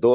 2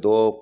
2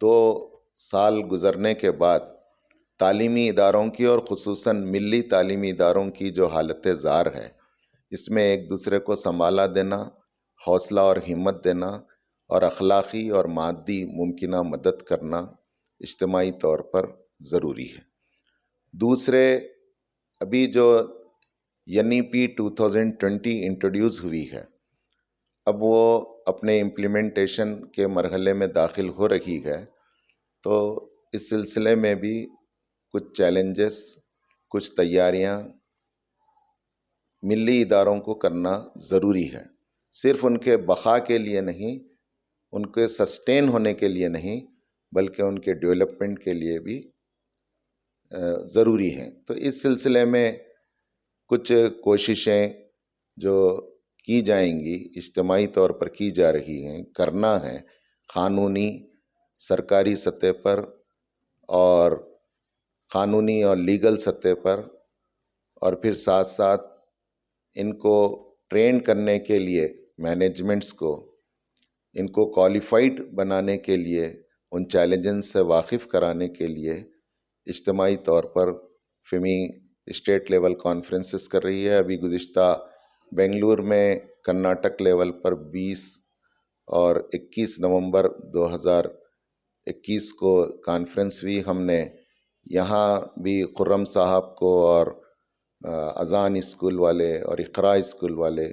2 سال گزرنے کے بعد تعلیمی اداروں کی اور خصوصاً ملی تعلیمی اداروں کی جو حالت زار ہے، اس میں ایک دوسرے کو سنبھالا دینا، حوصلہ اور ہمت دینا اور اخلاقی اور مادی ممکنہ مدد کرنا اجتماعی طور پر ضروری ہے۔ دوسرے، ابھی جو NEP 2020 انٹروڈیوس ہوئی ہے، اب وہ اپنے امپلیمنٹیشن کے مرحلے میں داخل ہو رہی ہے، تو اس سلسلے میں بھی کچھ چیلنجز، کچھ تیاریاں ملی اداروں کو کرنا ضروری ہے، صرف ان کے بقا کے لیے نہیں، ان کے سسٹین ہونے کے لیے نہیں، بلکہ ان کے ڈیولپمنٹ کے لیے بھی ضروری ہیں۔ تو اس سلسلے میں کچھ کوششیں جو کی جائیں گی، اجتماعی طور پر کی جا رہی ہیں، کرنا ہے، قانونی سرکاری سطح پر اور قانونی اور لیگل سطح پر، اور پھر ساتھ ساتھ ان کو ٹرین کرنے کے لیے مینجمنٹس کو، ان کو کوالیفائڈ بنانے کے لیے، ان چیلنجز سے واقف کرانے کے لیے اجتماعی طور پر فیمی اسٹیٹ لیول کانفرنسز کر رہی ہے۔ ابھی گزشتہ بنگلور میں کرناٹک لیول پر 20 اور 21 نومبر 2021 کو کانفرنس ہوئی۔ ہم نے یہاں بھی خرم صاحب کو اور اذان اسکول والے اور اقرا اسکول والے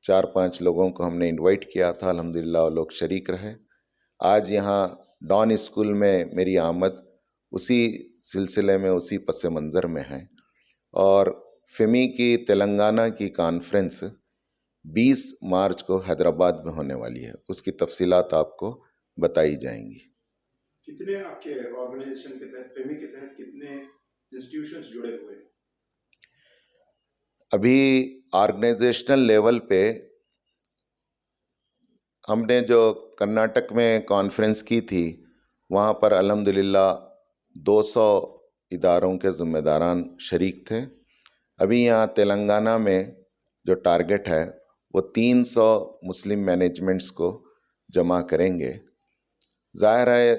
4-5 لوگوں کو ہم نے انوائٹ کیا تھا، الحمدللہ وہ لوگ شریک رہے۔ آج یہاں ڈان اسکول میں میری آمد اسی سلسلے میں، اسی پس منظر میں ہے، اور فیمی کی تلنگانہ کی کانفرنس 20 مارچ کو حیدرآباد میں ہونے والی ہے، اس کی تفصیلات آپ کو بتائی جائیں گی۔ کتنے آپ کے آرگنائزیشن کے تحت، فیمی کے تحت کتنے انسٹیٹیوشنز جڑے ہوئے ہیں؟ ابھی آرگنائزیشنل لیول پہ ہم نے جو کرناٹک میں کانفرنس کی تھی، وہاں پر الحمدللہ 200 اداروں کے ذمہ داران شریک تھے۔ ابھی یہاں تلنگانہ میں جو ٹارگٹ ہے وہ 300 مسلم مینجمنٹس کو جمع کریں گے۔ ظاہر ہے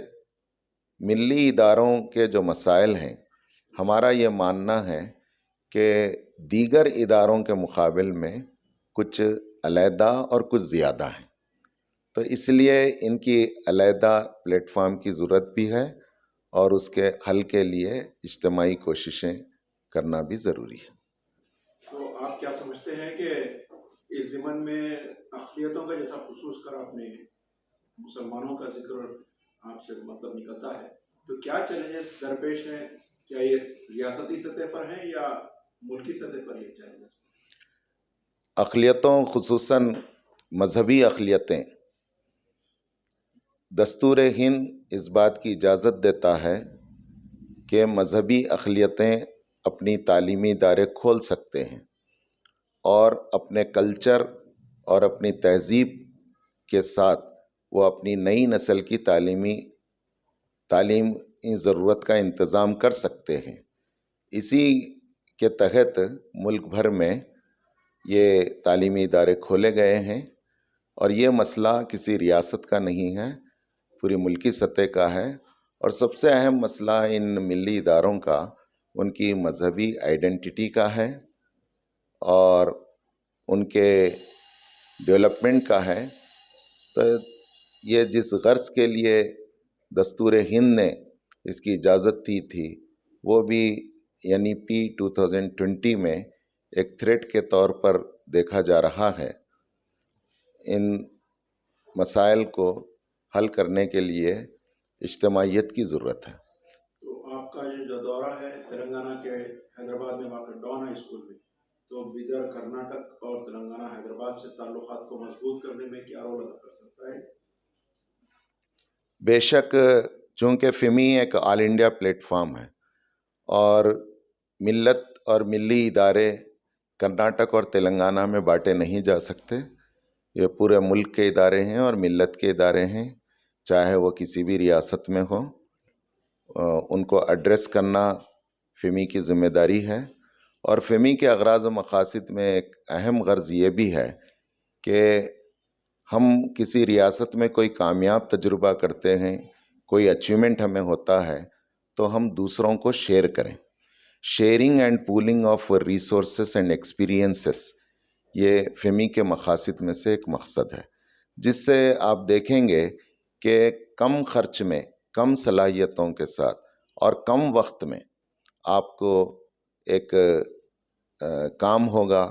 ملی اداروں کے جو مسائل ہیں، ہمارا یہ ماننا ہے کہ دیگر اداروں کے مقابل میں کچھ علیحدہ اور کچھ زیادہ ہیں، تو اس لیے ان کی علیحدہ پلیٹ فارم کی ضرورت بھی ہے، اور اس کے حل کے لیے اجتماعی کوششیں کرنا بھی ضروری ہے۔ تو آپ کیا سمجھتے ہیں کہ اس ضمن میں اقلیتوں کا جیسا خصوص کر آپ نے مسلمانوں کا ذکر آپ سے مطلب نکلتا ہے، تو کیا چیلنجز درپیش ہیں؟ کیا یہ ریاستی سطح پر ہیں یا ملکی سطح پر یہ چیلنجز؟ اقلیتوں، خصوصاً مذہبی اقلیتیں، دستور ہند اس بات کی اجازت دیتا ہے کہ مذہبی اقلیتیں اپنی تعلیمی ادارے کھول سکتے ہیں، اور اپنے کلچر اور اپنی تہذیب کے ساتھ وہ اپنی نئی نسل کی تعلیمی ضرورت کا انتظام کر سکتے ہیں۔ اسی کے تحت ملک بھر میں یہ تعلیمی ادارے کھولے گئے ہیں، اور یہ مسئلہ کسی ریاست کا نہیں ہے، پوری ملکی سطح کا ہے۔ اور سب سے اہم مسئلہ ان ملی اداروں کا ان کی مذہبی آئیڈینٹی کا ہے، اور ان کے ڈیولپمنٹ کا ہے۔ تو یہ جس غرض کے لیے دستور ہند نے اس کی اجازت دی تھی، وہ بھی NEP 2020 میں ایک تھریٹ کے طور پر دیکھا جا رہا ہے۔ ان مسائل کو حل کرنے کے لیے اجتماعیت کی ضرورت ہے۔ تو آپ کا جو دورہ ہے تلنگانہ کے حیدرآباد میں واقع ڈان ہائی اسکول میں، تو بیدر کرناٹک اور تلنگانہ حیدرآباد سے تعلقات کو مضبوط کرنے میں کیا رول ادا کر سکتا ہے؟ بے شک، چونکہ فیمی ایک آل انڈیا پلیٹ فارم ہے، اور ملت اور ملی ادارے کرناٹک اور تلنگانہ میں بانٹے نہیں جا سکتے۔ یہ پورے ملک کے ادارے ہیں اور ملت کے ادارے ہیں، چاہے وہ کسی بھی ریاست میں ہوں۔ ان کو ایڈریس کرنا فیمی کی ذمہ داری ہے، اور فیمی کے اغراض و مقاصد میں ایک اہم غرض یہ بھی ہے کہ ہم کسی ریاست میں کوئی کامیاب تجربہ کرتے ہیں، کوئی اچیومنٹ ہمیں ہوتا ہے تو ہم دوسروں کو شیئر کریں. Sharing and polling of resources and experiences یہ فیمی کے مقاصد میں سے ایک مقصد ہے، جس سے آپ دیکھیں گے کہ کم خرچ میں، کم صلاحیتوں کے ساتھ اور کم وقت میں آپ کو ایک کام ہوگا.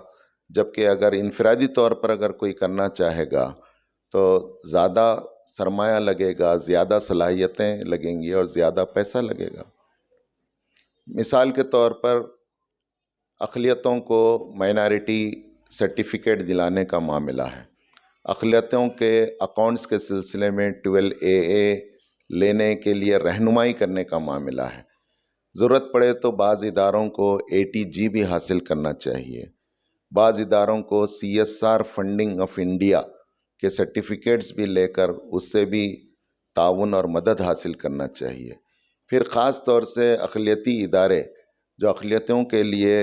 جبکہ اگر انفرادی طور پر اگر کوئی کرنا چاہے گا تو زیادہ سرمایہ لگے گا، زیادہ صلاحیتیں لگیں گی اور زیادہ پیسہ لگے گا. مثال کے طور پر اقلیتوں کو مائنارٹی سرٹیفکیٹ دلانے کا معاملہ ہے، اقلیتوں کے اکاؤنٹس کے سلسلے میں 12AA لینے کے لیے رہنمائی کرنے کا معاملہ ہے. ضرورت پڑے تو بعض اداروں کو ATG بھی حاصل کرنا چاہیے، بعض اداروں کو CSR فنڈنگ آف انڈیا کے سرٹیفکیٹس بھی لے کر اس سے بھی تعاون اور مدد حاصل کرنا چاہیے. پھر خاص طور سے اقلیتی ادارے جو اقلیتوں کے لیے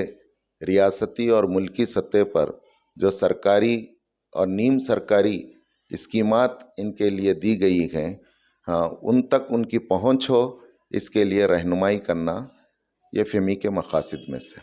ریاستی اور ملکی سطح پر جو سرکاری اور نیم سرکاری اسکیمات ان کے لیے دی گئی ہیں، ہاں ان تک ان کی پہنچ ہو، اس کے لیے رہنمائی کرنا یہ فیمی کے مقاصد میں سے.